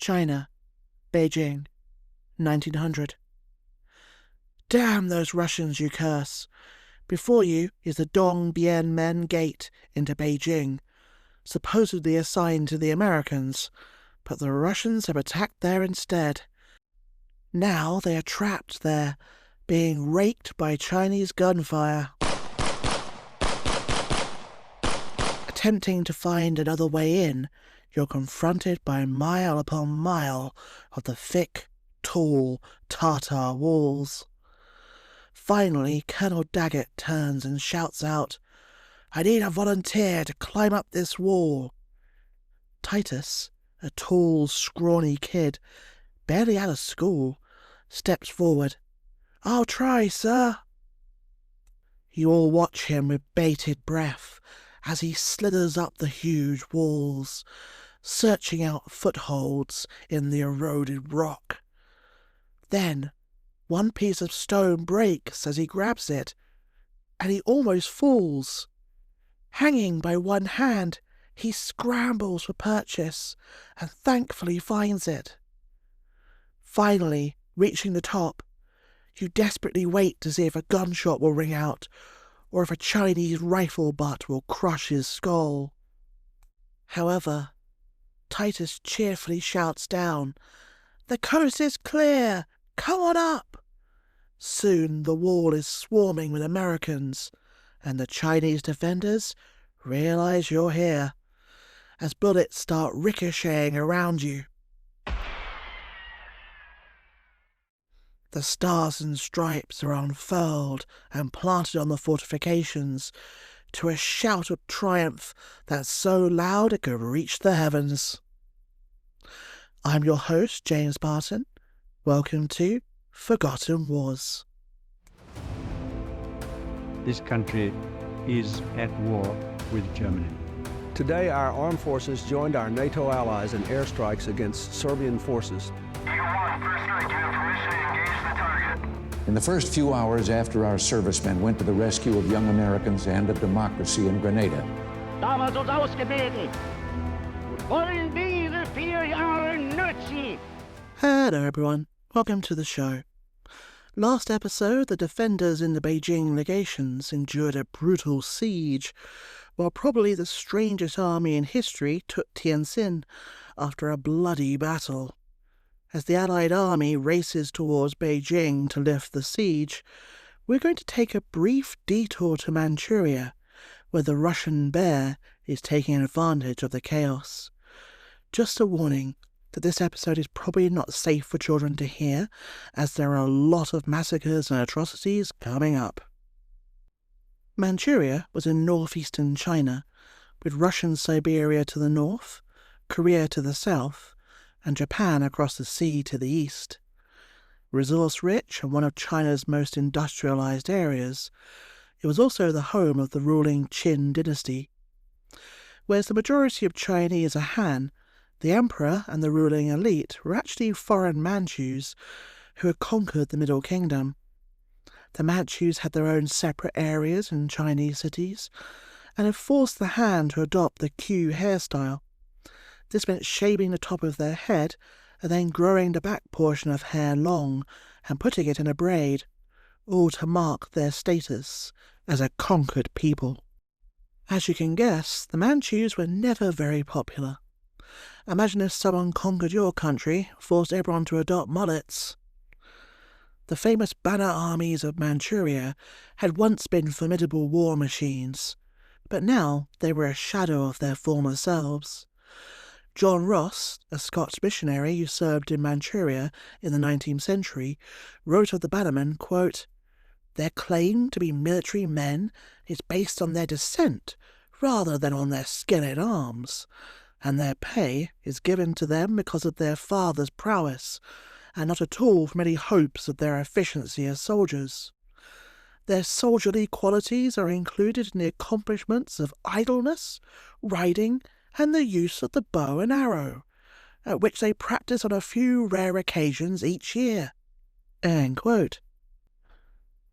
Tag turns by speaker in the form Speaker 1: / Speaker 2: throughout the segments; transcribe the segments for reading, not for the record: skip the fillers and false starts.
Speaker 1: China, Beijing, 1900. Damn those Russians, you curse! Before you is the Dongbianmen Gate into Beijing, supposedly assigned to the Americans, but the Russians have attacked there instead. Now they are trapped there, being raked by Chinese gunfire. Attempting to find another way in, you're confronted by mile upon mile of the thick, tall Tartar walls. Finally, Colonel Daggett turns and shouts out, "I need a volunteer to climb up this wall." Titus, a tall, scrawny kid, barely out of school, steps forward. "I'll try, sir." You all watch him with bated breath as he slithers up the huge walls, searching out footholds in the eroded rock. Then, one piece of stone breaks as he grabs it, and he almost falls. Hanging by one hand, he scrambles for purchase and thankfully finds it. Finally, reaching the top, you desperately wait to see if a gunshot will ring out or if a Chinese rifle butt will crush his skull. However, Titus cheerfully shouts down, "The coast is clear! Come on up!" Soon the wall is swarming with Americans, and the Chinese defenders realize you're here, as bullets start ricocheting around you. The stars and stripes are unfurled and planted on the fortifications to a shout of triumph that's so loud it could reach the heavens. I'm your host, James Barton. Welcome to Forgotten Wars.
Speaker 2: This country is at war with Germany.
Speaker 3: Today, our armed forces joined our NATO allies in airstrikes against Serbian forces.
Speaker 4: Eagle 1, first strike, you have permission to engage the target.
Speaker 5: In the first few hours after our servicemen went to the rescue of young Americans and of democracy in Grenada,
Speaker 6: Damals uns ausgebildet. Wollen diese 4 Jahre nutzen.
Speaker 1: Hello everyone, welcome to the show. Last episode, the defenders in the Beijing Legations endured a brutal siege, while probably the strangest army in history took Tientsin after a bloody battle. As the Allied army races towards Beijing to lift the siege, we're going to take a brief detour to Manchuria, where the Russian bear is taking advantage of the chaos. Just a warning that this episode is probably not safe for children to hear, as there are a lot of massacres and atrocities coming up. Manchuria was in northeastern China, with Russian Siberia to the north, Korea to the south, and Japan across the sea to the east. Resource-rich and one of China's most industrialized areas, it was also the home of the ruling Qin dynasty. Whereas the majority of Chinese are Han, the emperor and the ruling elite were actually foreign Manchus who had conquered the Middle Kingdom. The Manchus had their own separate areas in Chinese cities, and had forced the Han to adopt the Q hairstyle. This meant shaving the top of their head and then growing the back portion of hair long and putting it in a braid, all to mark their status as a conquered people. As you can guess, the Manchus were never very popular. Imagine if someone conquered your country, forced everyone to adopt mullets. The famous banner armies of Manchuria had once been formidable war machines, but now they were a shadow of their former selves. John Ross, a Scots missionary who served in Manchuria in the 19th century, wrote of the bannermen, quote, "Their claim to be military men is based on their descent rather than on their skill in arms, and their pay is given to them because of their fathers' prowess, and not at all from any hopes of their efficiency as soldiers. Their soldierly qualities are included in the accomplishments of idleness, riding, and the use of the bow and arrow, at which they practice on a few rare occasions each year." End quote.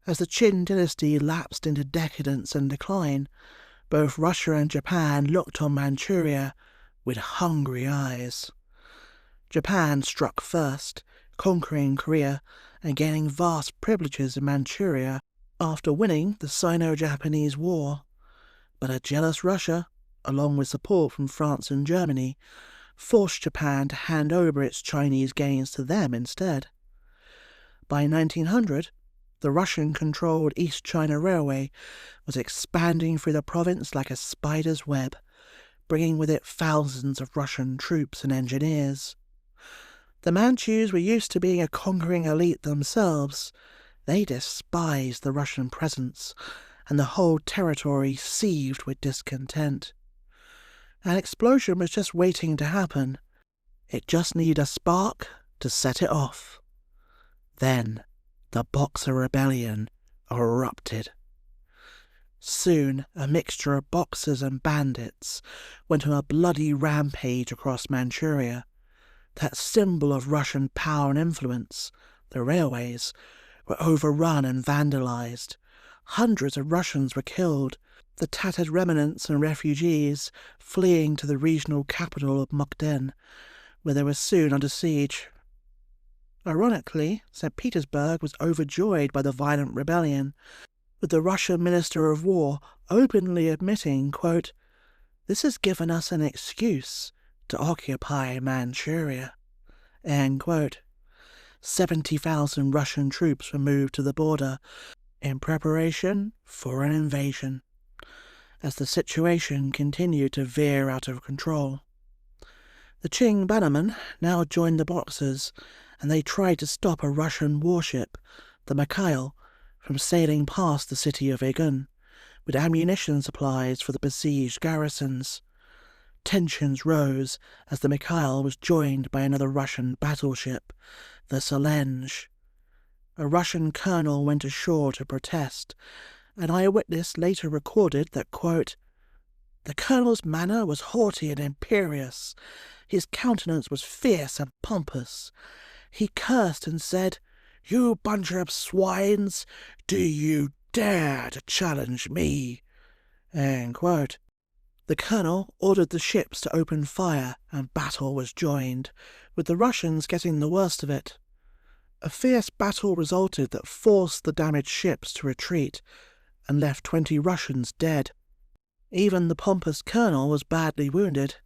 Speaker 1: As the Qin dynasty lapsed into decadence and decline, both Russia and Japan looked on Manchuria with hungry eyes. Japan struck first, conquering Korea and gaining vast privileges in Manchuria after winning the Sino-Japanese War. But a jealous Russia, along with support from France and Germany, forced Japan to hand over its Chinese gains to them instead. By 1900, the Russian-controlled East China Railway was expanding through the province like a spider's web, bringing with it thousands of Russian troops and engineers. The Manchus were used to being a conquering elite themselves. They despised the Russian presence, and the whole territory seethed with discontent. An explosion was just waiting to happen. It just needed a spark to set it off. Then the Boxer Rebellion erupted. Soon a mixture of Boxers and bandits went on a bloody rampage across Manchuria. That symbol of Russian power and influence, the railways, were overrun and vandalized. Hundreds of Russians were killed, the tattered remnants and refugees fleeing to the regional capital of Mukden, where they were soon under siege. Ironically, St. Petersburg was overjoyed by the violent rebellion, with the Russian Minister of War openly admitting, quote, "This has given us an excuse to occupy Manchuria." End quote. 70,000 Russian troops were moved to the border in preparation for an invasion, as the situation continued to veer out of control. The Qing bannermen now joined the Boxers, and they tried to stop a Russian warship, the Mikhail, from sailing past the city of Beijing, with ammunition supplies for the besieged garrisons. Tensions rose as the Mikhail was joined by another Russian battleship, the Selenge. A Russian colonel went ashore to protest. An eyewitness later recorded that, quote, "The colonel's manner was haughty and imperious. His countenance was fierce and pompous. He cursed and said, 'You bunch of swines, do you dare to challenge me?'" End quote. The colonel ordered the ships to open fire, and battle was joined, with the Russians getting the worst of it. A fierce battle resulted that forced the damaged ships to retreat and left 20 Russians dead. Even the pompous colonel was badly wounded.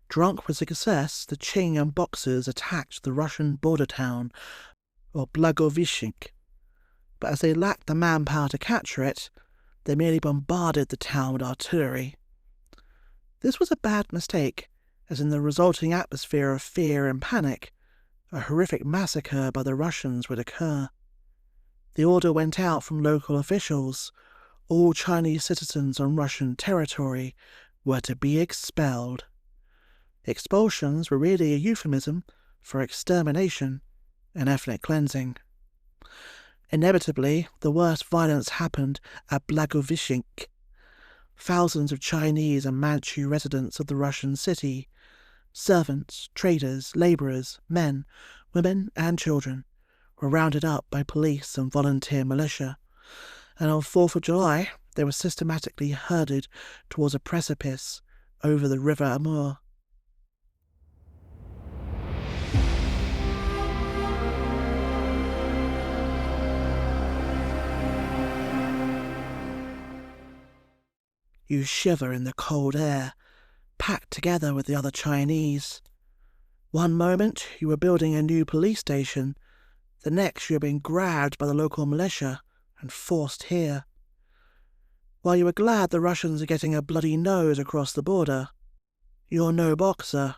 Speaker 1: Drunk with success, the Qing and Boxers attacked the Russian border town of Blagoveshchensk, but as they lacked the manpower to capture it, they merely bombarded the town with artillery. This was a bad mistake, as in the resulting atmosphere of fear and panic, a horrific massacre by the Russians would occur. The order went out from local officials. All Chinese citizens on Russian territory were to be expelled. Expulsions were really a euphemism for extermination and ethnic cleansing. Inevitably, the worst violence happened at Blagoveshchensk. Thousands of Chinese and Manchu residents of the Russian city, servants, traders, labourers, men, women and children, were rounded up by police and volunteer militia, and on 4th of July they were systematically herded towards a precipice over the River Amur. You shiver in the cold air, packed together with the other Chinese. One moment you were building a new police station, the next you were being grabbed by the local militia and forced here. While you were glad the Russians are getting a bloody nose across the border, you're no boxer.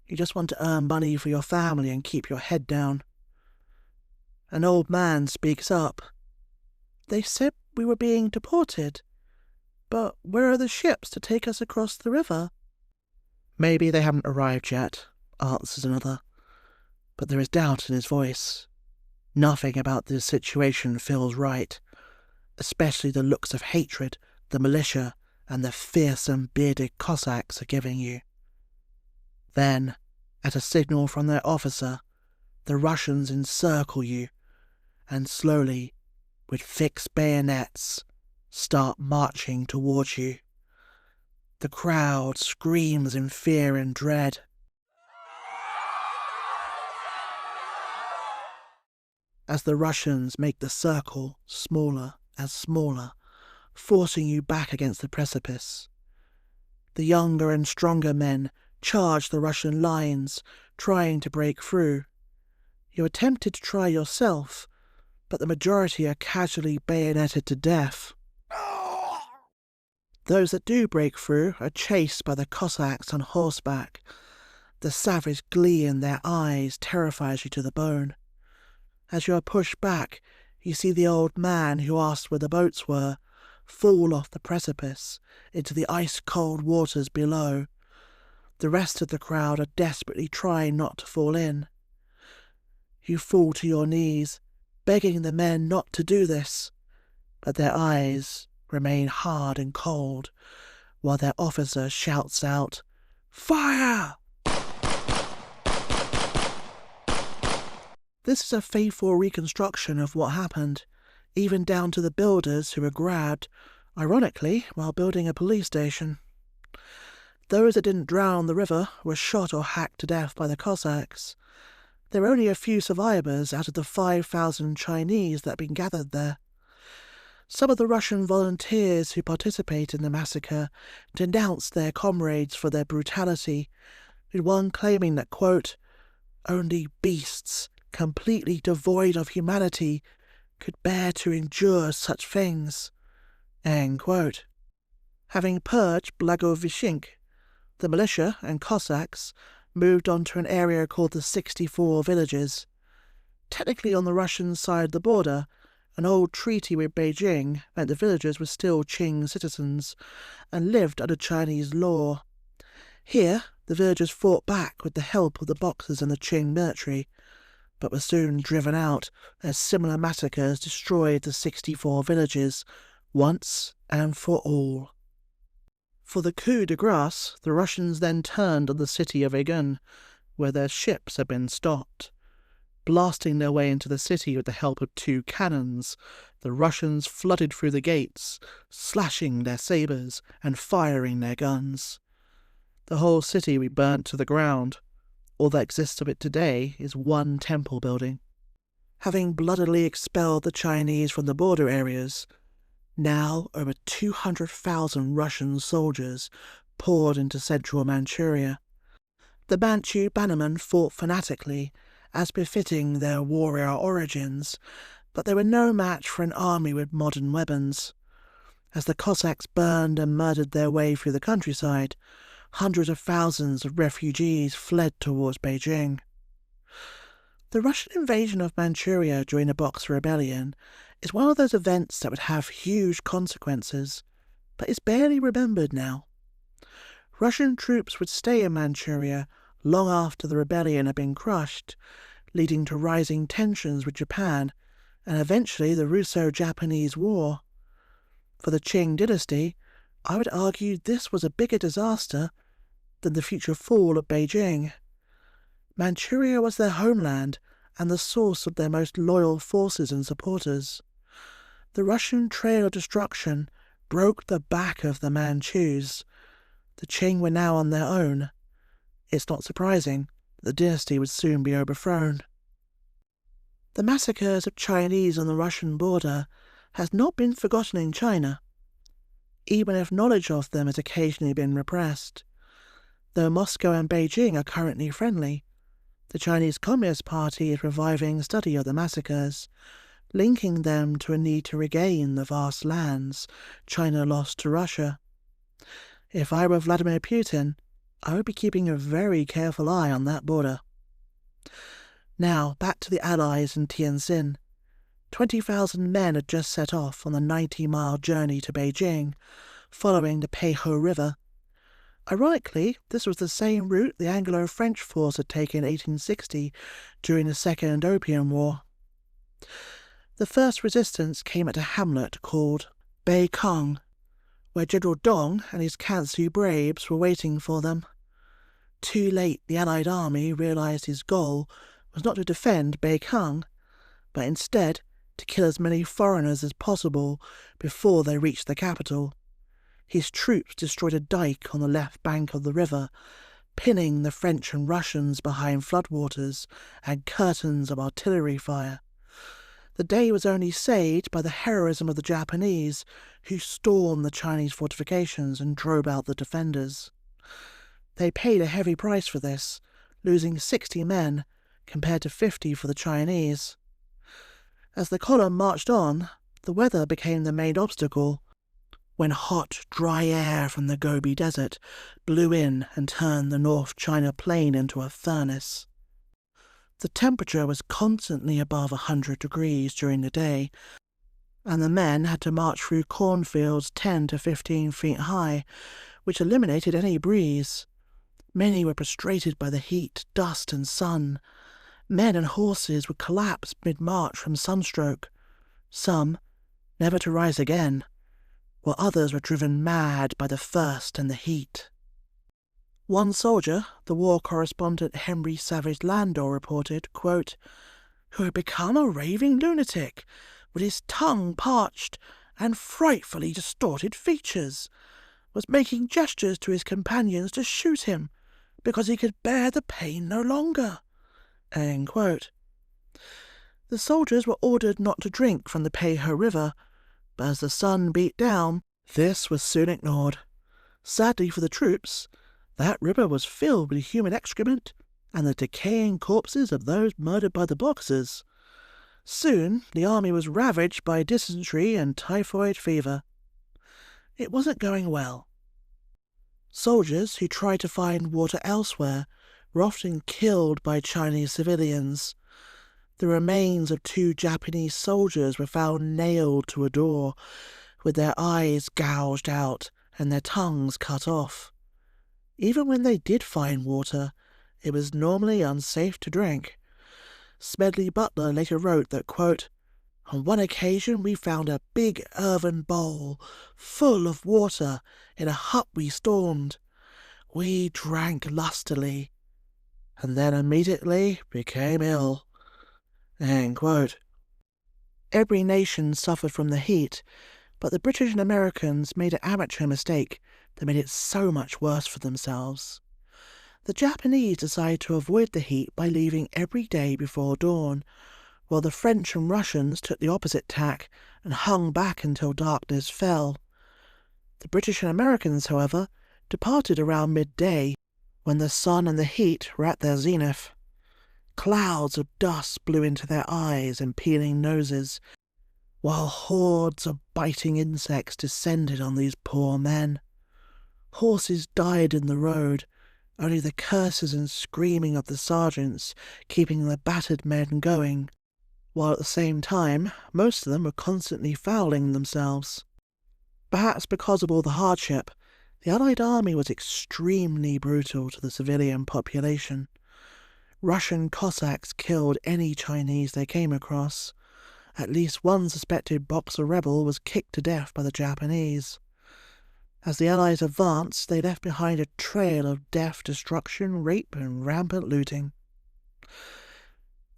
Speaker 1: You just want to earn money for your family and keep your head down. An old man speaks up. "They said we were being deported. But where are the ships to take us across the river?" "Maybe they haven't arrived yet," answers another, but there is doubt in his voice. Nothing about this situation feels right, especially the looks of hatred the militia and the fearsome bearded Cossacks are giving you. Then, at a signal from their officer, the Russians encircle you, and slowly, with fixed bayonets, start marching towards you. The crowd screams in fear and dread. as the Russians make the circle smaller and smaller, forcing you back against the precipice. The younger and stronger men charge the Russian lines, trying to break through. You are tempted to try yourself, but the majority are casually bayoneted to death. Those that do break through are chased by the Cossacks on horseback. The savage glee in their eyes terrifies you to the bone. As you are pushed back, you see the old man who asked where the boats were fall off the precipice into the ice-cold waters below. The rest of the crowd are desperately trying not to fall in. You fall to your knees, begging the men not to do this, but their eyes remain hard and cold, while their officer shouts out, "Fire!" This is a faithful reconstruction of what happened, even down to the builders who were grabbed, ironically, while building a police station. Those that didn't drown in the river were shot or hacked to death by the Cossacks. There were only a few survivors out of the 5,000 Chinese that had been gathered there. Some of the Russian volunteers who participated in the massacre denounced their comrades for their brutality, with one claiming that, quote, "only beasts, completely devoid of humanity, could bear to endure such things," end quote. Having purged Blagoveshchensk, the militia and Cossacks moved on to an area called the 64 Villages. Technically on the Russian side of the border, an old treaty with Beijing meant the villagers were still Qing citizens and lived under Chinese law. Here, the villagers fought back with the help of the Boxers and the Qing military, but were soon driven out as similar massacres destroyed the 64 villages once and for all. For the coup de grace, the Russians then turned on the city of Beijing, where their ships had been stopped. Blasting their way into the city with the help of 2 cannons, the Russians flooded through the gates, slashing their sabres and firing their guns. The whole city was burnt to the ground. All that exists of it today is one temple building. Having bloodily expelled the Chinese from the border areas, now over 200,000 Russian soldiers poured into central Manchuria. The Manchu bannermen fought fanatically, as befitting their warrior origins, but they were no match for an army with modern weapons. As the Cossacks burned and murdered their way through the countryside, hundreds of thousands of refugees fled towards Beijing. The Russian invasion of Manchuria during the Boxer Rebellion is one of those events that would have huge consequences, but is barely remembered now. Russian troops would stay in Manchuria long after the rebellion had been crushed, leading to rising tensions with Japan and eventually the Russo-Japanese War. For the Qing dynasty, I would argue this was a bigger disaster than the future fall of Beijing. Manchuria was their homeland and the source of their most loyal forces and supporters. The Russian trail of destruction broke the back of the Manchus. The Qing were now on their own. It's not surprising that the dynasty would soon be overthrown. The massacres of Chinese on the Russian border has not been forgotten in China, even if knowledge of them has occasionally been repressed. Though Moscow and Beijing are currently friendly, the Chinese Communist Party is reviving study of the massacres, linking them to a need to regain the vast lands China lost to Russia. If I were Vladimir Putin, I would be keeping a very careful eye on that border. Now, back to the Allies in Tianjin. 20,000 men had just set off on the 90-mile journey to Beijing, following the Peiho River. Ironically, this was the same route the Anglo-French force had taken in 1860 during the Second Opium War. The first resistance came at a hamlet called Beikong, where General Dong and his Kansu braves were waiting for them. Too late, the Allied army realised his goal was not to defend Beikong, but instead to kill as many foreigners as possible before they reached the capital. His troops destroyed a dike on the left bank of the river, pinning the French and Russians behind floodwaters and curtains of artillery fire. The day was only saved by the heroism of the Japanese, who stormed the Chinese fortifications and drove out the defenders. They paid a heavy price for this, losing 60 men compared to 50 for the Chinese. As the column marched on, the weather became the main obstacle, when hot, dry air from the Gobi Desert blew in and turned the North China Plain into a furnace. The temperature was constantly above 100 degrees during the day, and the men had to march through cornfields 10 to 15 feet high, which eliminated any breeze. Many were prostrated by the heat, dust, and sun. Men and horses would collapse mid-march from sunstroke. Some, never to rise again, while others were driven mad by the thirst and the heat. One soldier, the war correspondent Henry Savage Landor reported, quote, "who had become a raving lunatic, with his tongue parched and frightfully distorted features, was making gestures to his companions to shoot him, because he could bear the pain no longer." End quote. The soldiers were ordered not to drink from the Peiho River, but as the sun beat down, this was soon ignored. Sadly for the troops, that river was filled with human excrement and the decaying corpses of those murdered by the Boxers. Soon the army was ravaged by dysentery and typhoid fever. It wasn't going well. Soldiers who tried to find water elsewhere were often killed by Chinese civilians. The remains of 2 Japanese soldiers were found nailed to a door, with their eyes gouged out and their tongues cut off. Even when they did find water, it was normally unsafe to drink. Smedley Butler later wrote that, quote, "On one occasion we found a big earthen bowl full of water in a hut we stormed. We drank lustily, and then immediately became ill." End quote. Every nation suffered from the heat, but the British and Americans made an amateur mistake that made it so much worse for themselves. The Japanese decided to avoid the heat by leaving every day before dawn, while the French and Russians took the opposite tack and hung back until darkness fell. The British and Americans, however, departed around midday, when the sun and the heat were at their zenith. Clouds of dust blew into their eyes and peeling noses, while hordes of biting insects descended on these poor men. Horses died in the road, only the curses and screaming of the sergeants keeping the battered men going, while at the same time most of them were constantly fouling themselves. Perhaps because of all the hardship, the Allied army was extremely brutal to the civilian population. Russian Cossacks killed any Chinese they came across. At least one suspected Boxer rebel was kicked to death by the Japanese. As the Allies advanced, they left behind a trail of death, destruction, rape, and rampant looting.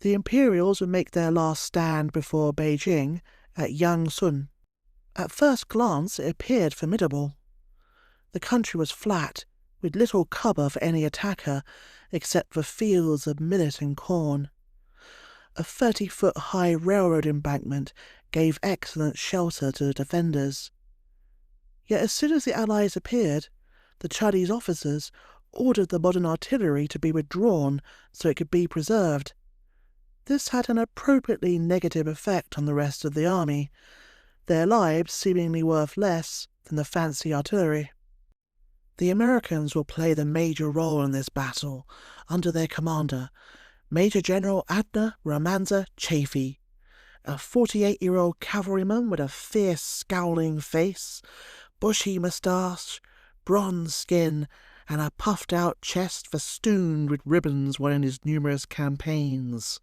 Speaker 1: The Imperials would make their last stand before Beijing at Yangsun. At first glance, it appeared formidable. The country was flat, with little cover for any attacker, except for fields of millet and corn. A 30-foot-high railroad embankment gave excellent shelter to the defenders. Yet as soon as the Allies appeared, the Chinese officers ordered the modern artillery to be withdrawn so it could be preserved. This had an appropriately negative effect on the rest of the army, their lives seemingly worth less than the fancy artillery. The Americans will play the major role in this battle under their commander, Major General Abner Ramanza Chaffee, a 48-year-old cavalryman with a fierce, scowling face, bushy moustache, bronze skin, and a puffed-out chest festooned with ribbons won in his numerous campaigns.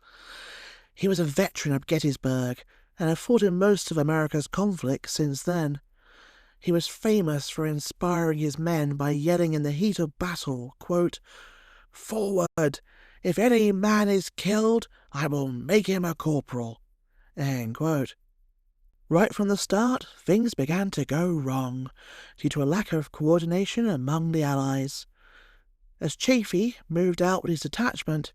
Speaker 1: He was a veteran of Gettysburg and had fought in most of America's conflicts since then. He was famous for inspiring his men by yelling in the heat of battle, quote, "Forward! If any man is killed, I will make him a corporal." End quote. Right from the start, things began to go wrong, due to a lack of coordination among the Allies. As Chaffee moved out with his detachment,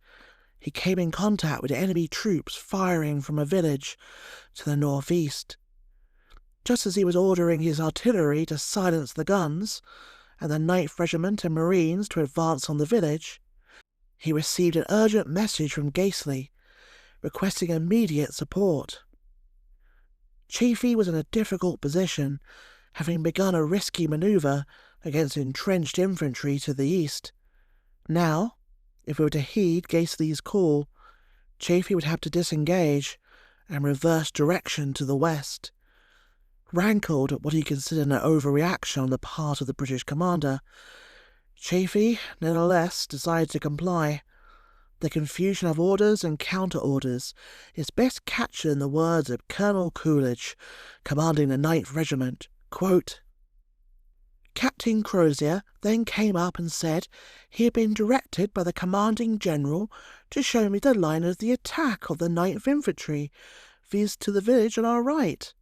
Speaker 1: he came in contact with enemy troops firing from a village to the northeast. Just as he was ordering his artillery to silence the guns and the 9th Regiment and Marines to advance on the village, he received an urgent message from Gately requesting immediate support. Chaffee was in a difficult position, having begun a risky manoeuvre against entrenched infantry to the east. Now, if he were to heed Gately's call, Chaffee would have to disengage and reverse direction to the west. Rankled at what he considered an overreaction on the part of the British commander, Chaffee, nevertheless, decided to comply. The confusion of orders and counter-orders is best captured in the words of Colonel Coolidge, commanding the 9th Regiment, quote, "Captain Crozier then came up and said he had been directed by the commanding general to show me the line of the attack of the 9th Infantry, viz. To the village on our right.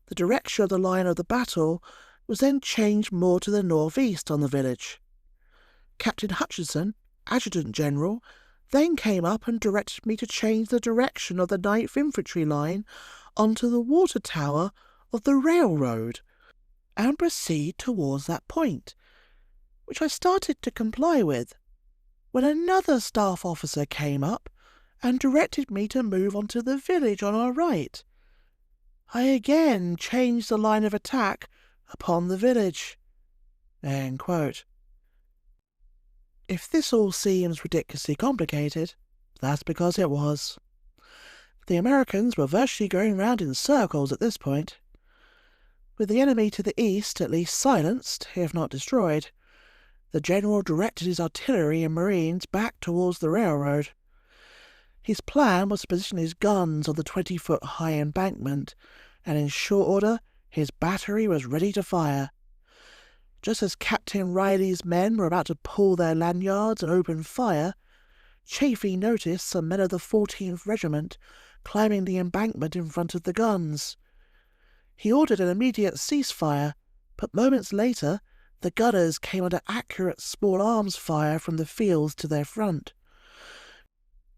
Speaker 1: The direction of the line of the battle was then changed more to the northeast on the village. Captain Hutchinson, Adjutant General, then came up and directed me to change the direction of the 9th Infantry line onto the water tower of the railroad and proceed towards that point, which I started to comply with, when another staff officer came up and directed me to move onto the village on our right. I again changed the line of attack upon the village." End quote. If this all seems ridiculously complicated, that's because it was. The Americans were virtually going round in circles at this point. With the enemy to the east at least silenced, if not destroyed, the general directed his artillery and marines back towards the railroad. His plan was to position his guns on the 20-foot high embankment, and in short order his battery was ready to fire. Just as Captain Riley's men were about to pull their lanyards and open fire, Chaffee noticed some men of the 14th Regiment climbing the embankment in front of the guns. He ordered an immediate ceasefire, but moments later the gunners came under accurate small arms fire from the fields to their front.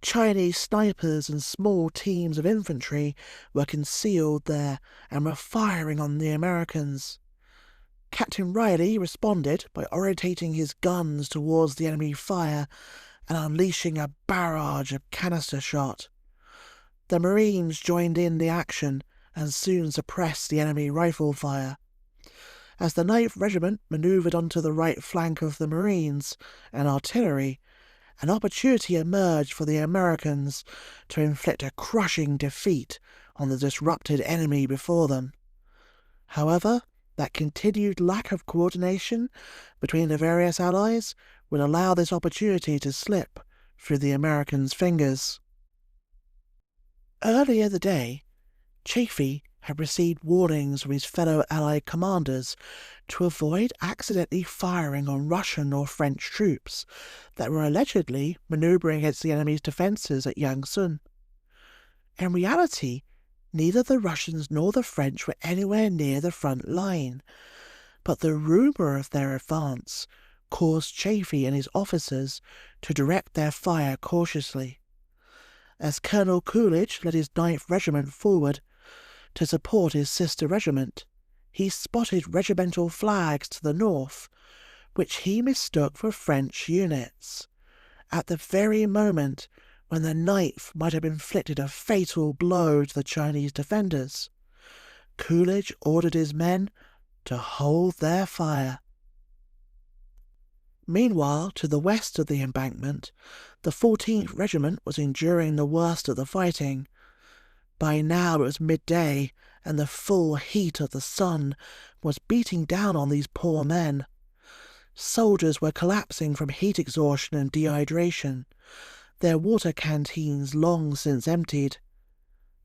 Speaker 1: Chinese snipers and small teams of infantry were concealed there and were firing on the Americans. Captain Riley responded by orientating his guns towards the enemy fire and unleashing a barrage of canister shot. The Marines joined in the action and soon suppressed the enemy rifle fire. As the 9th Regiment manoeuvred onto the right flank of the Marines and artillery, an opportunity emerged for the Americans to inflict a crushing defeat on the disrupted enemy before them. However, that continued lack of coordination between the various allies would allow this opportunity to slip through the Americans' fingers. Earlier the day, Chaffee had received warnings from his fellow Allied commanders to avoid accidentally firing on Russian or French troops that were allegedly manoeuvring against the enemy's defences at Yangsun. In reality, neither the Russians nor the French were anywhere near the front line, but the rumour of their advance caused Chaffee and his officers to direct their fire cautiously. As Colonel Coolidge led his 9th Regiment forward to support his sister regiment, he spotted regimental flags to the north, which he mistook for French units. At the very moment when the 9th might have inflicted a fatal blow to the Chinese defenders, Coolidge ordered his men to hold their fire. Meanwhile, to the west of the embankment, the 14th Regiment was enduring the worst of the fighting. By now it was midday, and the full heat of the sun was beating down on these poor men. Soldiers were collapsing from heat exhaustion and dehydration, their water canteens long since emptied.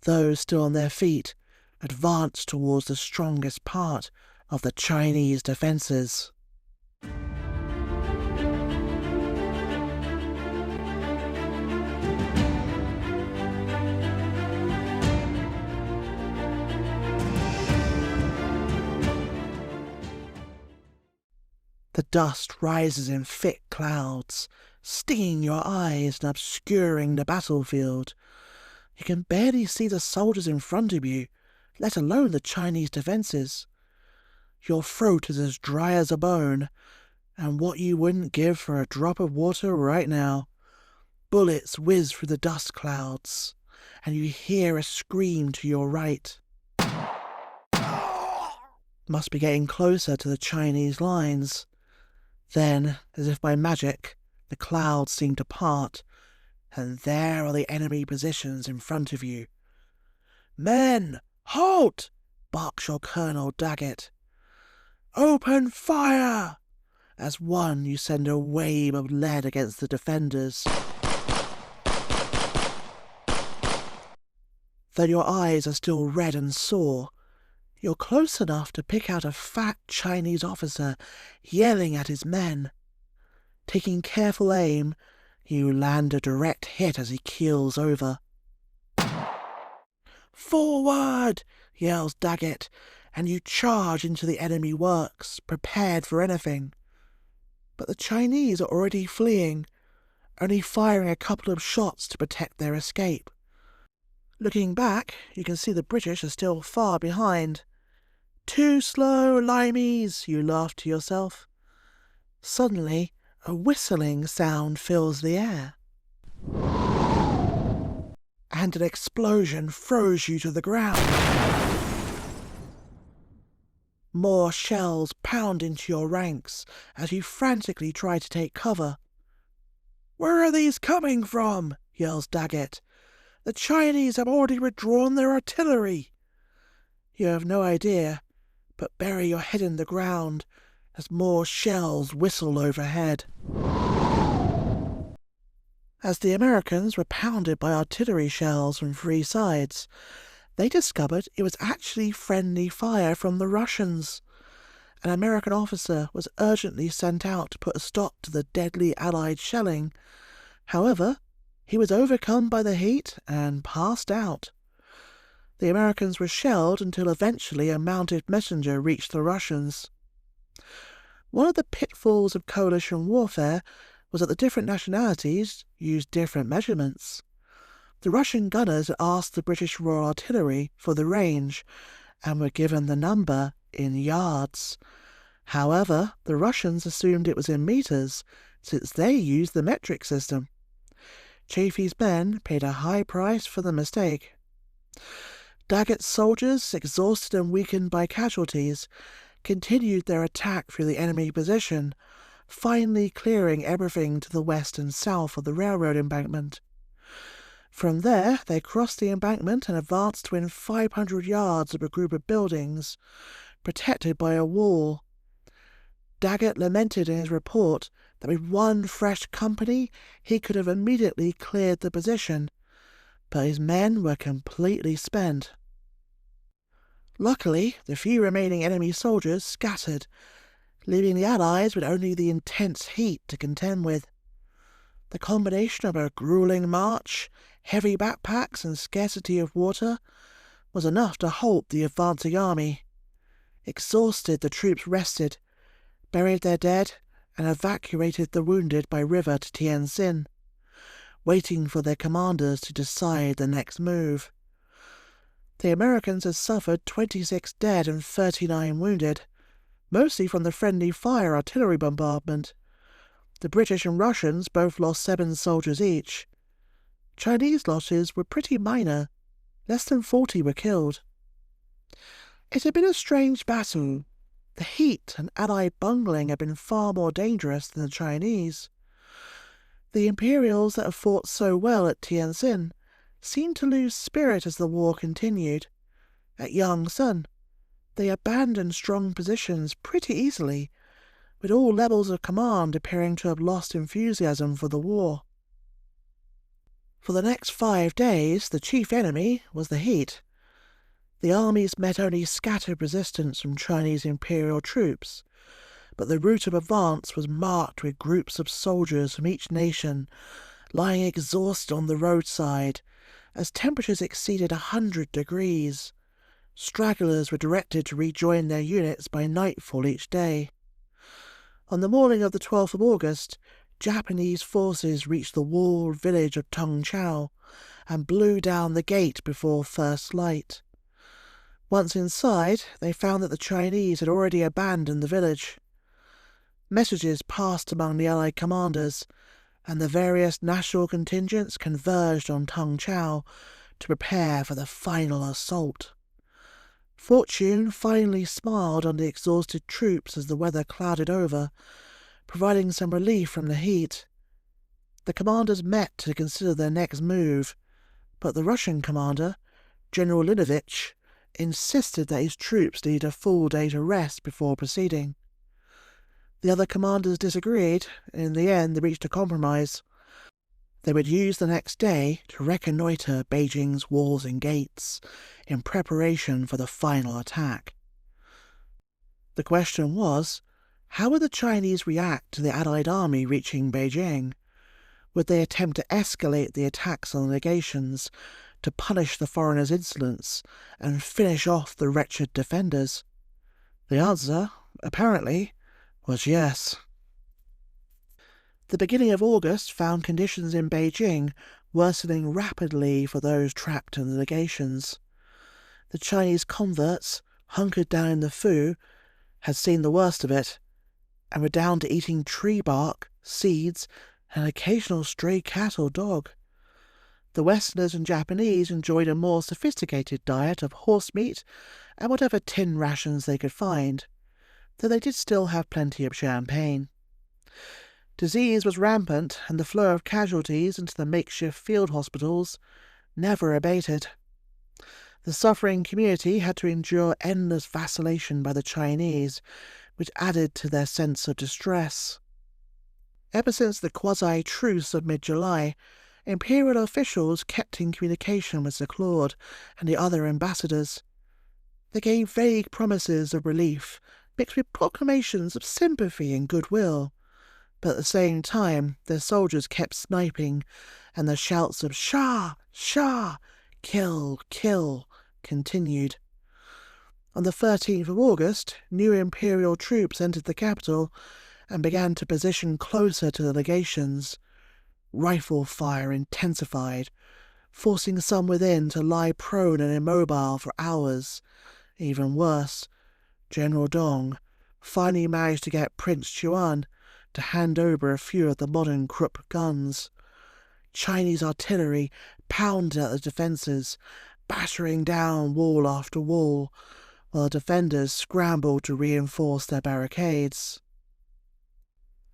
Speaker 1: Those still on their feet advanced towards the strongest part of the Chinese defences. The dust rises in thick clouds, stinging your eyes and obscuring the battlefield. You can barely see the soldiers in front of you, let alone the Chinese defences. Your throat is as dry as a bone, and what you wouldn't give for a drop of water right now. Bullets whiz through the dust clouds, and you hear a scream to your right. Must be getting closer to the Chinese lines. Then, as if by magic, the clouds seem to part, and there are the enemy positions in front of you. "Men, halt!" barks your Colonel Daggett. "Open fire!" As one, you send a wave of lead against the defenders. Though your eyes are still red and sore, you're close enough to pick out a fat Chinese officer yelling at his men. Taking careful aim, you land a direct hit as he keels over. "Forward!" yells Daggett, and you charge into the enemy works, prepared for anything. But the Chinese are already fleeing, only firing a couple of shots to protect their escape. Looking back, you can see the British are still far behind. "Too slow, limeys," you laugh to yourself. Suddenly, a whistling sound fills the air. And an explosion throws you to the ground. More shells pound into your ranks as you frantically try to take cover. "Where are these coming from?" yells Daggett. "The Chinese have already withdrawn their artillery." You have no idea, but bury your head in the ground as more shells whistle overhead. As the Americans were pounded by artillery shells from three sides, they discovered it was actually friendly fire from the Russians. An American officer was urgently sent out to put a stop to the deadly Allied shelling. However, he was overcome by the heat and passed out. The Americans were shelled until eventually a mounted messenger reached the Russians. One of the pitfalls of coalition warfare was that the different nationalities used different measurements. The Russian gunners had asked the British Royal Artillery for the range and were given the number in yards. However, the Russians assumed it was in meters, since they used the metric system. Chaffee's men paid a high price for the mistake. Daggett's soldiers, exhausted and weakened by casualties, continued their attack through the enemy position, finally clearing everything to the west and south of the railroad embankment. From there, they crossed the embankment and advanced to within 500 yards of a group of buildings, protected by a wall. Daggett lamented in his report that with one fresh company he could have immediately cleared the position, but his men were completely spent. Luckily, the few remaining enemy soldiers scattered, leaving the Allies with only the intense heat to contend with. The combination of a grueling march, heavy backpacks and scarcity of water was enough to halt the advancing army. Exhausted, the troops rested, buried their dead, and evacuated the wounded by river to Tientsin, waiting for their commanders to decide the next move. The Americans had suffered 26 dead and 39 wounded, mostly from the friendly fire artillery bombardment. The British and Russians both lost 7 soldiers each. Chinese losses were pretty minor. Less than 40 were killed. It had been a strange battle. The heat and Allied bungling had been far more dangerous than the Chinese. The Imperials that had fought so well at Tientsin seemed to lose spirit as the war continued. At Yangtze, they abandoned strong positions pretty easily, with all levels of command appearing to have lost enthusiasm for the war. For the next 5 days, the chief enemy was the heat. The armies met only scattered resistance from Chinese imperial troops, but the route of advance was marked with groups of soldiers from each nation lying exhausted on the roadside as temperatures exceeded 100 degrees. Stragglers were directed to rejoin their units by nightfall each day. On the morning of the 12th of August, Japanese forces reached the walled village of Tongchao and blew down the gate before first light. Once inside, they found that the Chinese had already abandoned the village. Messages passed among the Allied commanders, and the various national contingents converged on Tongchao to prepare for the final assault. Fortune finally smiled on the exhausted troops as the weather clouded over, providing some relief from the heat. The commanders met to consider their next move, but the Russian commander, General Linovich, insisted that his troops needed a full day to rest before proceeding. The other commanders disagreed, and in the end they reached a compromise. They would use the next day to reconnoitre Beijing's walls and gates in preparation for the final attack. The question was, how would the Chinese react to the Allied army reaching Beijing? Would they attempt to escalate the attacks on the Legations, to punish the foreigners' insolence and finish off the wretched defenders? The answer, apparently, was yes. The beginning of August found conditions in Beijing worsening rapidly for those trapped in the Legations. The Chinese converts, hunkered down in the Fu, had seen the worst of it, and were down to eating tree bark, seeds, and an occasional stray cat or dog. The Westerners and Japanese enjoyed a more sophisticated diet of horse meat and whatever tin rations they could find, though they did still have plenty of champagne. Disease was rampant, and the flow of casualties into the makeshift field hospitals never abated. The suffering community had to endure endless vacillation by the Chinese, which added to their sense of distress. Ever since the quasi-truce of mid-July, imperial officials kept in communication with Sir Claude and the other ambassadors. They gave vague promises of relief, mixed with proclamations of sympathy and goodwill. But at the same time, their soldiers kept sniping, and the shouts of "Shah! Shah! Kill! Kill!" continued. On the 13th of August, new imperial troops entered the capital and began to position closer to the Legations. Rifle fire intensified, forcing some within to lie prone and immobile for hours. Even worse, General Dong finally managed to get Prince Chuan to hand over a few of the modern Krupp guns. Chinese artillery pounded at the defences, battering down wall after wall, while the defenders scrambled to reinforce their barricades.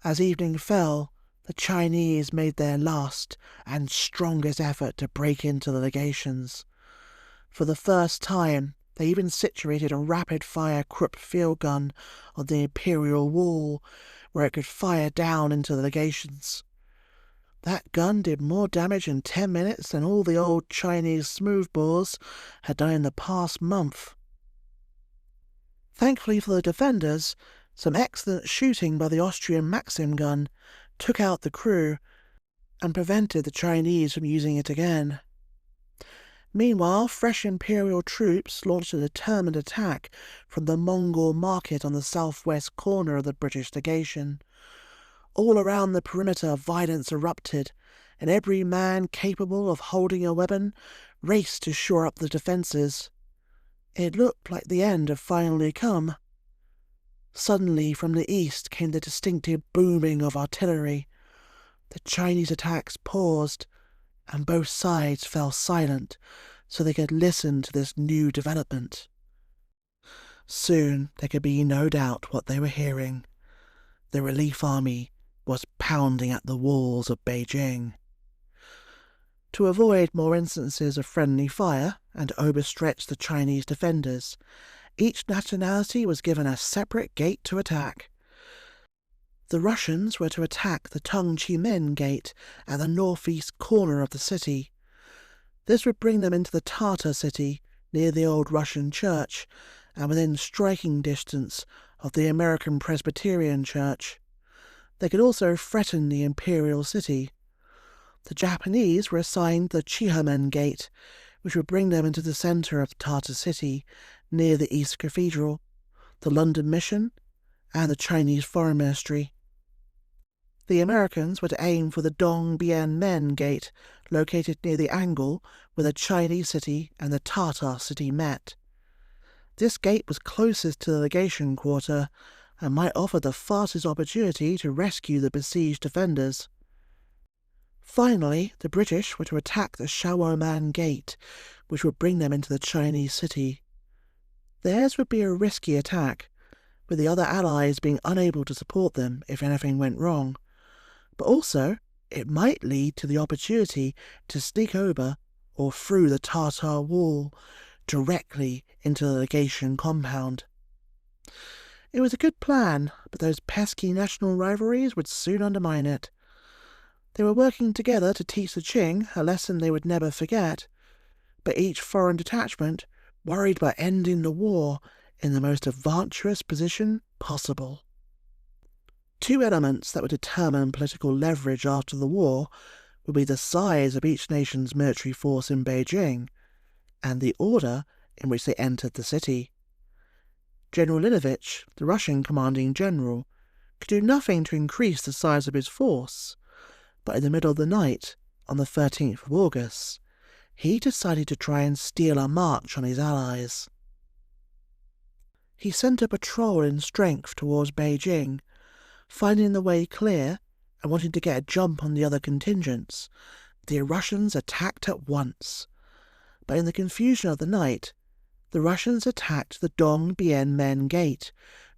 Speaker 1: As evening fell, the Chinese made their last and strongest effort to break into the Legations. For the first time, they even situated a rapid-fire Krupp field gun on the imperial wall, where it could fire down into the Legations. That gun did more damage in 10 minutes than all the old Chinese smoothbores had done in the past month. Thankfully for the defenders, some excellent shooting by the Austrian Maxim gun took out the crew and prevented the Chinese from using it again. Meanwhile, fresh imperial troops launched a determined attack from the Mongol market on the southwest corner of the British legation. All around the perimeter violence erupted, and every man capable of holding a weapon raced to shore up the defences. It looked like the end had finally come. Suddenly from the east came the distinctive booming of artillery. The Chinese attacks paused, and both sides fell silent so they could listen to this new development. Soon there could be no doubt what they were hearing. The relief army was pounding at the walls of Beijing. To avoid more instances of friendly fire and overstretch the Chinese defenders, each nationality was given a separate gate to attack. The Russians were to attack the Tongchimen Gate at the northeast corner of the city. This would bring them into the Tartar city near the old Russian church and within striking distance of the American Presbyterian Church. They could also threaten the imperial city. The Japanese were assigned the Chihamen Gate, which would bring them into the centre of the Tartar city near the East Cathedral, the London Mission, and the Chinese Foreign Ministry. The Americans were to aim for the Dong Bien Men Gate, located near the angle where the Chinese city and the Tartar city met. This gate was closest to the legation quarter and might offer the fastest opportunity to rescue the besieged defenders. Finally, the British were to attack the Shaoman Gate, which would bring them into the Chinese city. Theirs would be a risky attack, with the other allies being unable to support them if anything went wrong. But also, it might lead to the opportunity to sneak over or through the Tartar wall directly into the legation compound. It was a good plan, but those pesky national rivalries would soon undermine it. They were working together to teach the Qing a lesson they would never forget, but each foreign detachment worried about ending the war in the most adventurous position possible. Two elements that would determine political leverage after the war would be the size of each nation's military force in Beijing and the order in which they entered the city. General Linovich, the Russian commanding general, could do nothing to increase the size of his force, but in the middle of the night, on the 13th of August, he decided to try and steal a march on his allies. He sent a patrol in strength towards Beijing, finding the way clear and wanting to get a jump on the other contingents. The Russians attacked at once, but in the confusion of the night, the Russians attacked the Dong Bien Men Gate,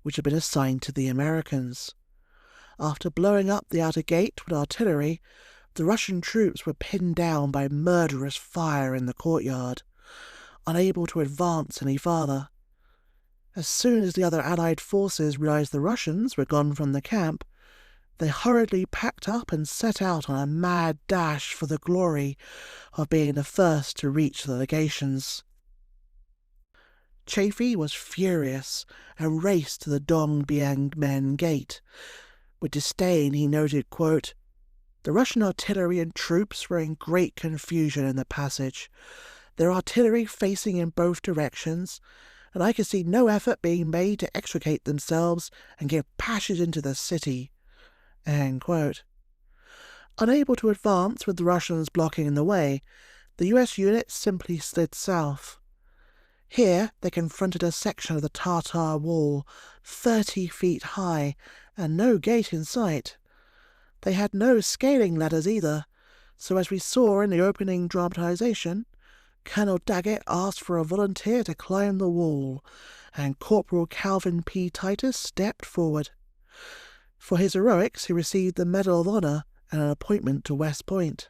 Speaker 1: which had been assigned to the Americans. After blowing up the outer gate with artillery, the Russian troops were pinned down by murderous fire in the courtyard, unable to advance any farther. As soon as the other Allied forces realized the Russians were gone from the camp, they hurriedly packed up and set out on a mad dash for the glory of being the first to reach the legations. Chaffee was furious and raced to the Dong Bien Men Gate. With disdain he noted, quote, "The Russian artillery and troops were in great confusion in the passage, their artillery facing in both directions, and I could see no effort being made to extricate themselves and give passage into the city." End quote. Unable to advance with the Russians blocking the way, the US units simply slid south. Here they confronted a section of the Tartar wall, 30 feet high, and no gate in sight. They had no scaling ladders either, so as we saw in the opening dramatization, Colonel Daggett asked for a volunteer to climb the wall, and Corporal Calvin P. Titus stepped forward. For his heroics, he received the Medal of Honor and an appointment to West Point.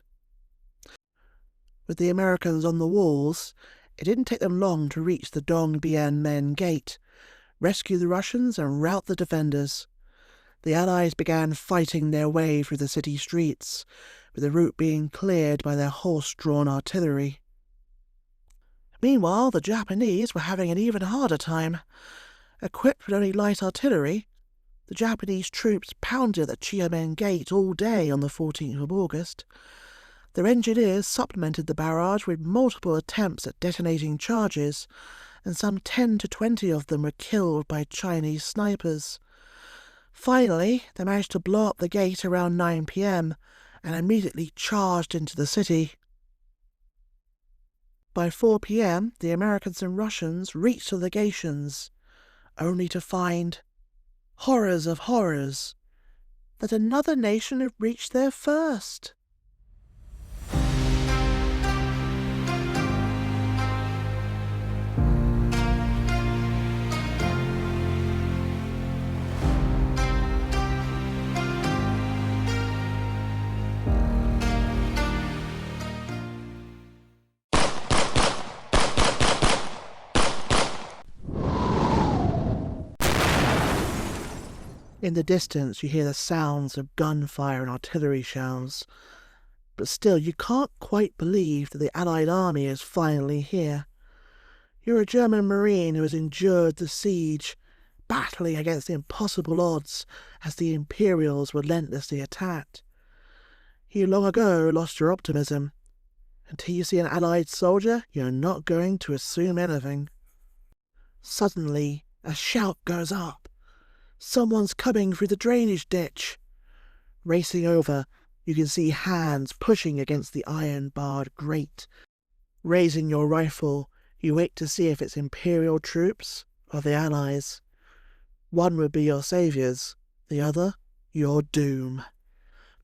Speaker 1: With the Americans on the walls, it didn't take them long to reach the Dong Bien Men Gate, rescue the Russians and rout the defenders. The Allies began fighting their way through the city streets, with the route being cleared by their horse-drawn artillery. Meanwhile, the Japanese were having an even harder time. Equipped with only light artillery, the Japanese troops pounded at the Xiamen Gate all day on the 14th of August. Their engineers supplemented the barrage with multiple attempts at detonating charges, and some 10 to 20 of them were killed by Chinese snipers. Finally, they managed to blow up the gate around 9 p.m. and immediately charged into the city. By 4 p.m., the Americans and Russians reached the legations, only to find, horrors of horrors, that another nation had reached there first. In the distance you hear the sounds of gunfire and artillery shells, but still you can't quite believe that the Allied army is finally here. You're a German Marine who has endured the siege, battling against impossible odds as the Imperials relentlessly attacked. You long ago lost your optimism. Until you see an Allied soldier, you're not going to assume anything. Suddenly, a shout goes up. Someone's coming through the drainage ditch. Racing over, you can see hands pushing against the iron-barred grate. Raising your rifle, you wait to see if it's Imperial troops or the Allies. One would be your saviours, the other, your doom.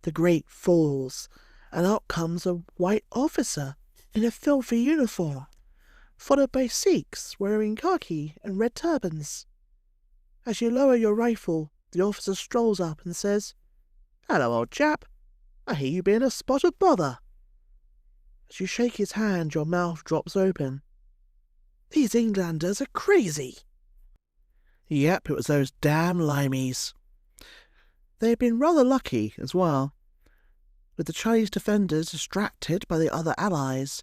Speaker 1: The grate falls, and out comes a white officer in a filthy uniform, followed by Sikhs wearing khaki and red turbans. As you lower your rifle, the officer strolls up and says, "Hello, old chap. I hear you being a spot of bother." As you shake his hand, your mouth drops open. These Englanders are crazy. Yep, it was those damn limeys. They had been rather lucky as well. With the Chinese defenders distracted by the other Allies,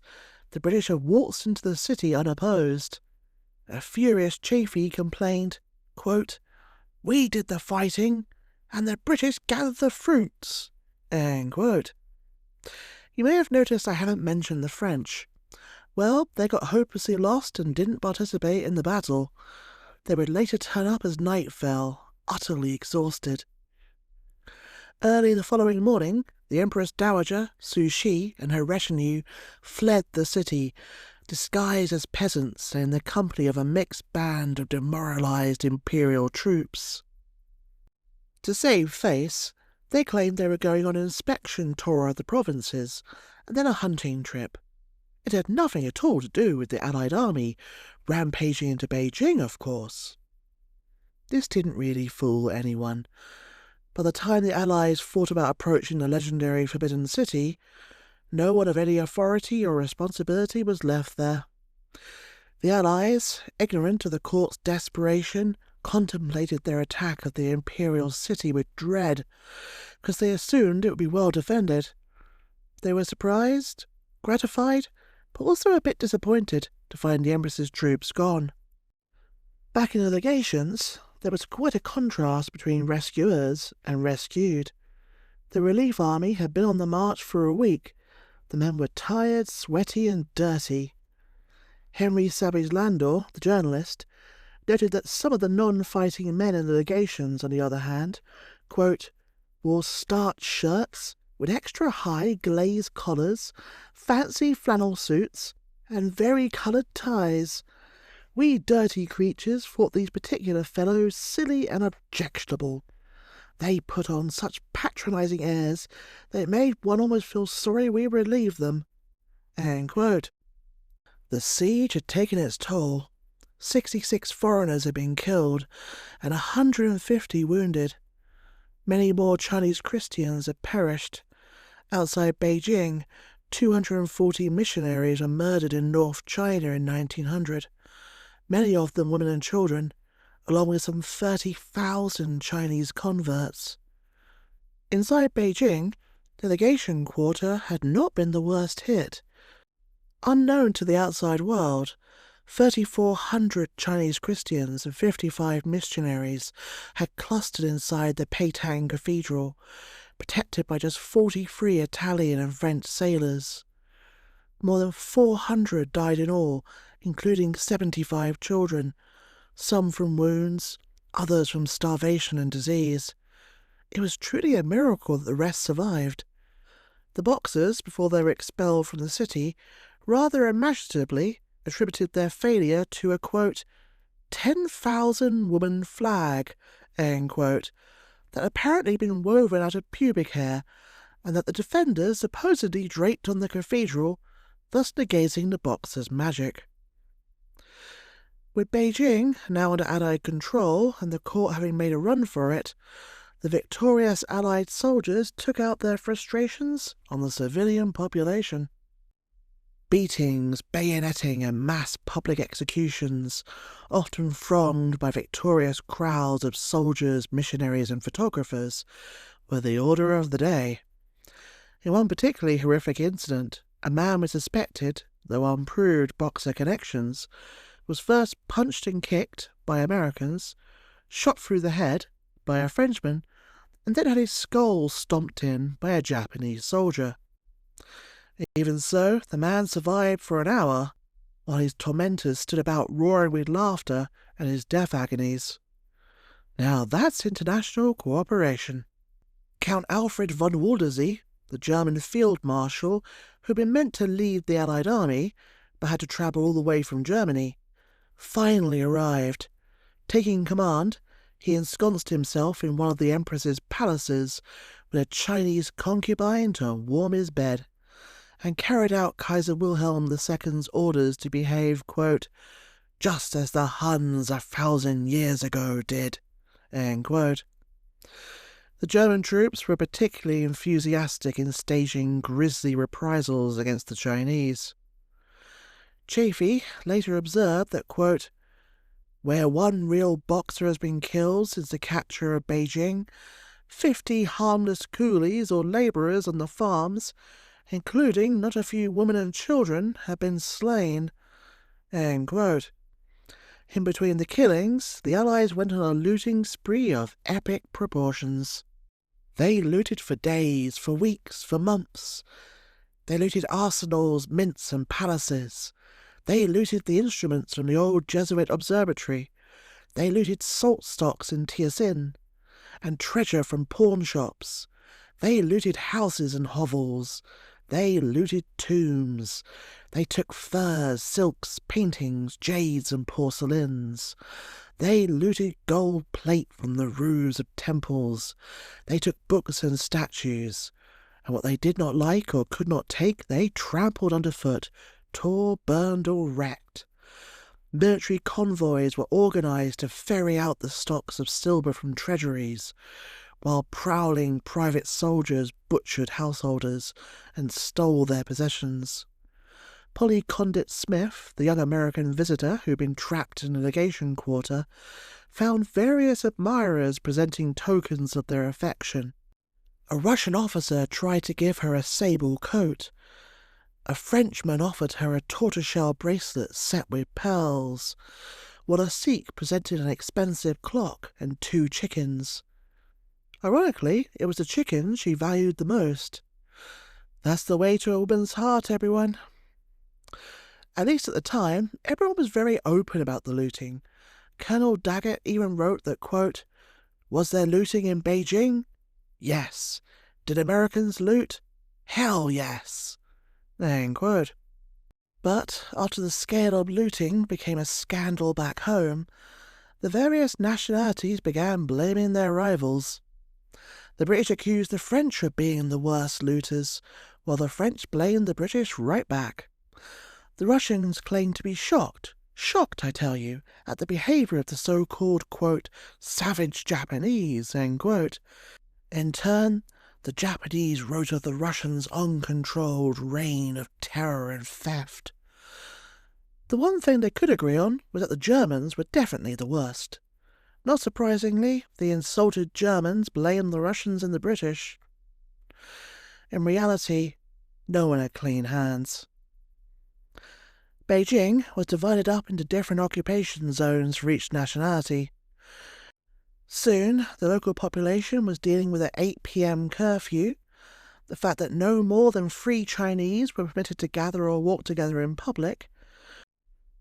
Speaker 1: the British had waltzed into the city unopposed. A furious Chaffee complained, quote, "We did the fighting, and the British gathered the fruits." End quote. You may have noticed I haven't mentioned the French. Well, they got hopelessly lost and didn't participate in the battle. They would later turn up as night fell, utterly exhausted. Early the following morning, the Empress Dowager, Cixi, and her retinue fled the city, disguised as peasants and in the company of a mixed band of demoralized imperial troops. To save face, they claimed they were going on an inspection tour of the provinces, and then a hunting trip. It had nothing at all to do with the Allied army, rampaging into Beijing, of course. This didn't really fool anyone. By the time the Allies thought about approaching the legendary Forbidden City, no one of any authority or responsibility was left there. The Allies, ignorant of the court's desperation, contemplated their attack of the imperial city with dread, because they assumed it would be well defended. They were surprised, gratified, but also a bit disappointed to find the Empress's troops gone. Back in the Legations, there was quite a contrast between rescuers and rescued. The relief army had been on the march for a week. The men were tired, sweaty, and dirty. Henry Savage Landor, the journalist, noted that some of the non-fighting men in the Legations, on the other hand, quote, wore starched shirts with extra high glazed collars, fancy flannel suits, and vari-coloured ties. We dirty creatures thought these particular fellows silly and objectionable. They put on such patronising airs that it made one almost feel sorry we relieved them. End quote. The siege had taken its toll. 66 foreigners had been killed and 150 wounded. Many more Chinese Christians had perished. Outside Beijing, 240 missionaries were murdered in North China in 1900, many of them women and children, along with some 30,000 Chinese converts. Inside Beijing, the legation quarter had not been the worst hit. Unknown to the outside world, 3,400 Chinese Christians and 55 missionaries had clustered inside the Peitang Cathedral, protected by just 43 Italian and French sailors. More than 400 died in all, including 75 children, some from wounds, others from starvation and disease. It was truly a miracle that the rest survived. The Boxers, before they were expelled from the city, rather imaginatively attributed their failure to a, quote, 10,000-woman flag, end quote, that apparently been woven out of pubic hair, and that the defenders supposedly draped on the cathedral, thus negating the Boxers' magic. With Beijing now under Allied control and the court having made a run for it, the victorious Allied soldiers took out their frustrations on the civilian population. Beatings, bayoneting, and mass public executions, often thronged by victorious crowds of soldiers, missionaries, and photographers, were the order of the day. In one particularly horrific incident, a man with suspected, though unproved, Boxer connections was first punched and kicked by Americans, shot through the head by a Frenchman, and then had his skull stomped in by a Japanese soldier. Even so, the man survived for an hour, while his tormentors stood about roaring with laughter at his death agonies. Now that's international cooperation. Count Alfred von Waldersee, the German field marshal who had been meant to lead the Allied army but had to travel all the way from Germany, finally arrived. Taking command, he ensconced himself in one of the Empress's palaces with a Chinese concubine to warm his bed, and carried out Kaiser Wilhelm II's orders to behave, quote, just as the Huns 1,000 years ago did, end quote. The German troops were particularly enthusiastic in staging grisly reprisals against the Chinese. Chaffee later observed that, quote, where one real boxer has been killed since the capture of Beijing, 50 harmless coolies or labourers on the farms, including not a few women and children, have been slain. End quote. In between the killings, the Allies went on a looting spree of epic proportions. They looted for days, for weeks, for months. They looted arsenals, mints and palaces. They looted the instruments from the old Jesuit observatory. They looted salt stocks in Tientsin, and treasure from pawn shops. They looted houses and hovels. They looted tombs. They took furs, silks, paintings, jades and porcelains. They looted gold plate from the roofs of temples. They took books and statues. And what they did not like or could not take, they trampled underfoot, tore, burned or wrecked. Military convoys were organised to ferry out the stocks of silver from treasuries, while prowling private soldiers butchered householders and stole their possessions. Polly Condit Smith, the young American visitor who had been trapped in a legation quarter, found various admirers presenting tokens of their affection. A Russian officer tried to give her a sable coat. A Frenchman offered her a tortoiseshell bracelet set with pearls, while a Sikh presented an expensive clock and 2 chickens. Ironically, it was the chickens she valued the most. That's the way to a woman's heart, everyone. At least at the time, everyone was very open about the looting. Colonel Daggett even wrote that, quote, was there looting in Beijing? Yes. Did Americans loot? Hell yes. End quote. But after the scale of looting became a scandal back home, the various nationalities began blaming their rivals. The British accused the French of being the worst looters, while the French blamed the British right back. The Russians claimed to be shocked, I tell you, at the behaviour of the so-called, quote, savage Japanese, end quote. In turn, the Japanese wrote of the Russians' uncontrolled reign of terror and theft. The one thing they could agree on was that the Germans were definitely the worst. Not surprisingly, the insulted Germans blamed the Russians and the British. In reality, no one had clean hands. Beijing was divided up into different occupation zones for each nationality. Soon, the local population was dealing with an 8 p.m. curfew, the fact that no more than 3 Chinese were permitted to gather or walk together in public,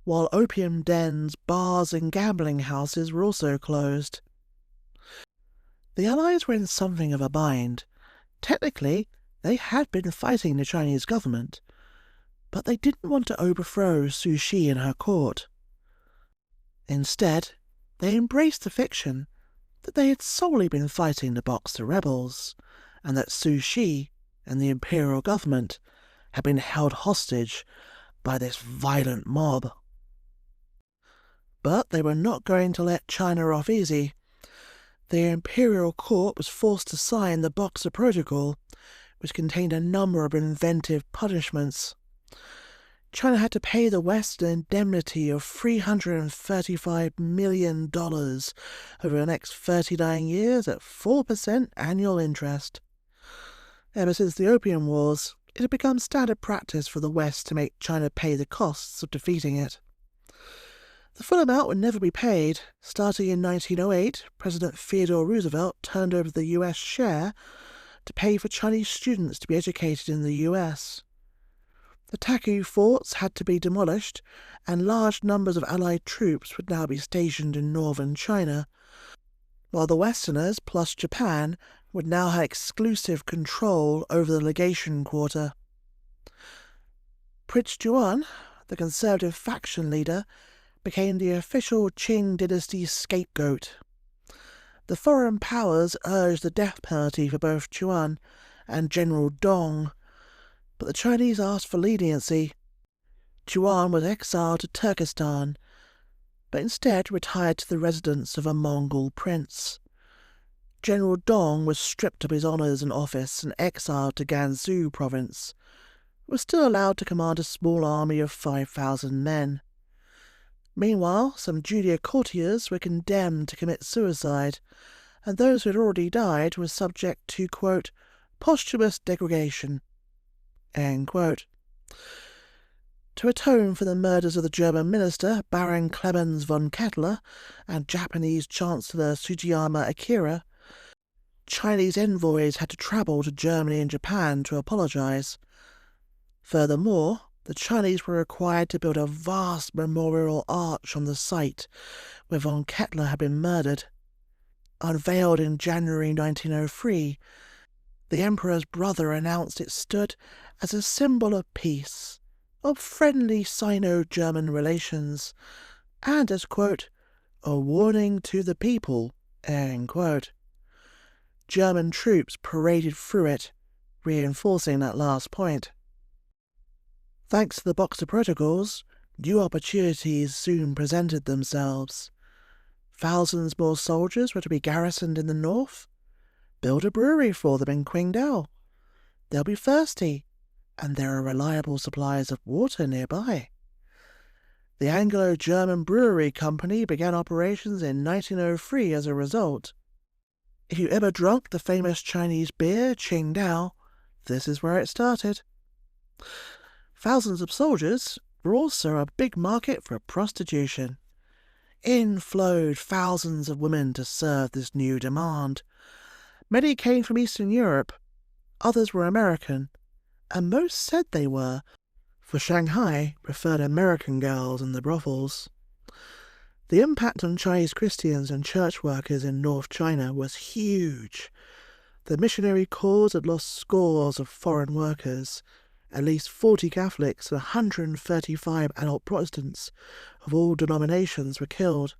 Speaker 1: while opium dens, bars and gambling houses were also closed. The Allies were in something of a bind. Technically, they had been fighting the Chinese government, but they didn't want to overthrow Cixi and her court. Instead, they embraced the fiction that they had solely been fighting the Boxer rebels, and that Cixi and the imperial government had been held hostage by this violent mob. But they were not going to let China off easy. The imperial court was forced to sign the Boxer Protocol, which contained a number of inventive punishments. China had to pay the West an indemnity of $335 million over the next 39 years at 4% annual interest. Ever since the Opium Wars, it had become standard practice for the West to make China pay the costs of defeating it. The full amount would never be paid. Starting in 1908, President Theodore Roosevelt turned over the US share to pay for Chinese students to be educated in the US. The Taku forts had to be demolished, and large numbers of Allied troops would now be stationed in northern China, while the Westerners plus Japan would now have exclusive control over the legation quarter. Prince Yuan, the conservative faction leader, became the official Qing dynasty scapegoat. The foreign powers urged the death penalty for both Yuan and General Dong, but the Chinese asked for leniency. Yuan was exiled to Turkestan, but instead retired to the residence of a Mongol prince. General Dong was stripped of his honours and office and exiled to Gansu province, but was still allowed to command a small army of 5,000 men. Meanwhile, some junior courtiers were condemned to commit suicide, and those who had already died were subject to, quote, posthumous degradation, end quote. To atone for the murders of the German minister Baron Clemens von Kettler and Japanese Chancellor Sugiyama Akira, Chinese envoys had to travel to Germany and Japan to apologize. Furthermore, the Chinese were required to build a vast memorial arch on the site where von Kettler had been murdered. Unveiled in January 1903, the Emperor's brother announced it stood as a symbol of peace, of friendly Sino-German relations, and as, quote, a warning to the people, end quote. German troops paraded through it, reinforcing that last point. Thanks to the Boxer Protocols, new opportunities soon presented themselves. Thousands more soldiers were to be garrisoned in the north. Build a brewery for them in Qingdao. They'll be thirsty, and there are reliable supplies of water nearby. The Anglo-German Brewery Company began operations in 1903 as a result. If you ever drunk the famous Chinese beer, Qingdao, this is where it started. Thousands of soldiers were also a big market for prostitution. In flowed thousands of women to serve this new demand. Many came from Eastern Europe, others were American, and most said they were, for Shanghai preferred American girls in the brothels. The impact on Chinese Christians and church workers in North China was huge. The missionary cause had lost scores of foreign workers. At least 40 Catholics and 135 adult Protestants of all denominations were killed.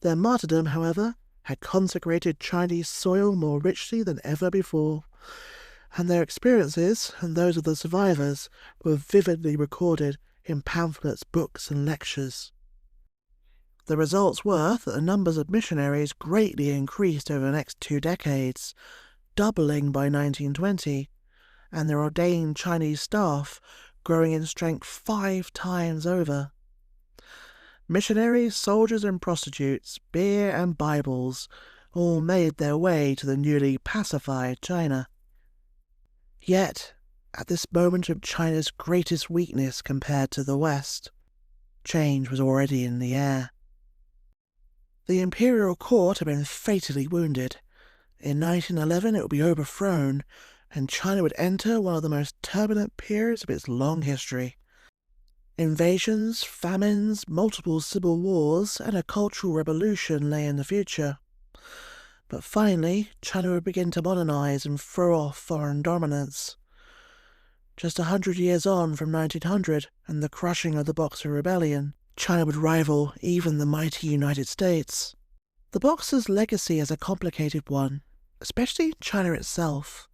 Speaker 1: Their martyrdom, however, had consecrated Chinese soil more richly than ever before, and their experiences and those of the survivors were vividly recorded in pamphlets, books, and lectures. The results were that the numbers of missionaries greatly increased over the next 2 decades, doubling by 1920, and their ordained Chinese staff growing in strength 5 times over. Missionaries, soldiers and prostitutes, beer and Bibles all made their way to the newly pacified China. Yet, at this moment of China's greatest weakness compared to the West, change was already in the air. The imperial court had been fatally wounded. In 1911 it would be overthrown, and China would enter one of the most turbulent periods of its long history. Invasions, famines, multiple civil wars, and a cultural revolution lay in the future. But finally, China would begin to modernize and throw off foreign dominance. Just 100 years on from 1900 and the crushing of the Boxer Rebellion, China would rival even the mighty United States. The Boxers' legacy is a complicated one, especially China itself.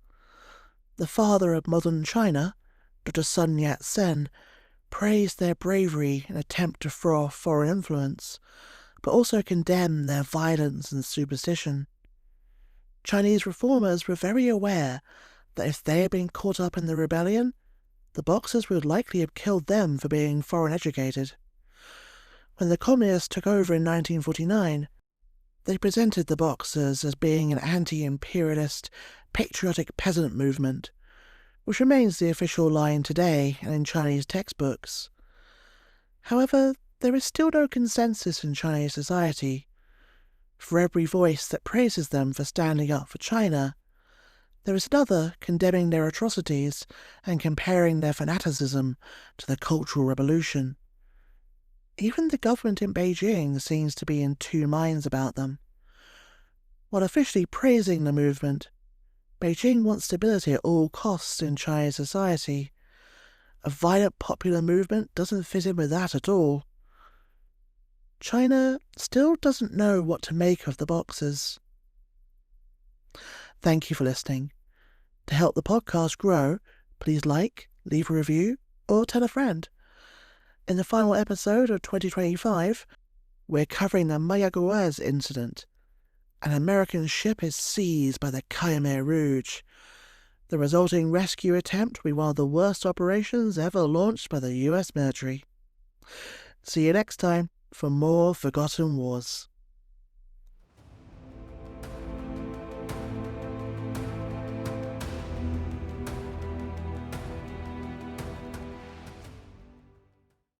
Speaker 1: The father of modern China, Dr. Sun Yat-sen, praised their bravery in an attempt to throw off foreign influence, but also condemned their violence and superstition. Chinese reformers were very aware that if they had been caught up in the rebellion, the Boxers would likely have killed them for being foreign-educated. When the Communists took over in 1949, they presented the Boxers as being an anti-imperialist, patriotic peasant movement, which remains the official line today and in Chinese textbooks. However, there is still no consensus in Chinese society. For every voice that praises them for standing up for China, there is another condemning their atrocities and comparing their fanaticism to the Cultural Revolution. Even the government in Beijing seems to be in 2 minds about them. While officially praising the movement, Beijing wants stability at all costs in Chinese society. A violent popular movement doesn't fit in with that at all. China still doesn't know what to make of the Boxers. Thank you for listening. To help the podcast grow, please like, leave a review, or tell a friend. In the final episode of 2025, we're covering the Mayaguez incident. An American ship is seized by the Khmer Rouge. The resulting rescue attempt will be one of the worst operations ever launched by the US military. See you next time for more Forgotten Wars.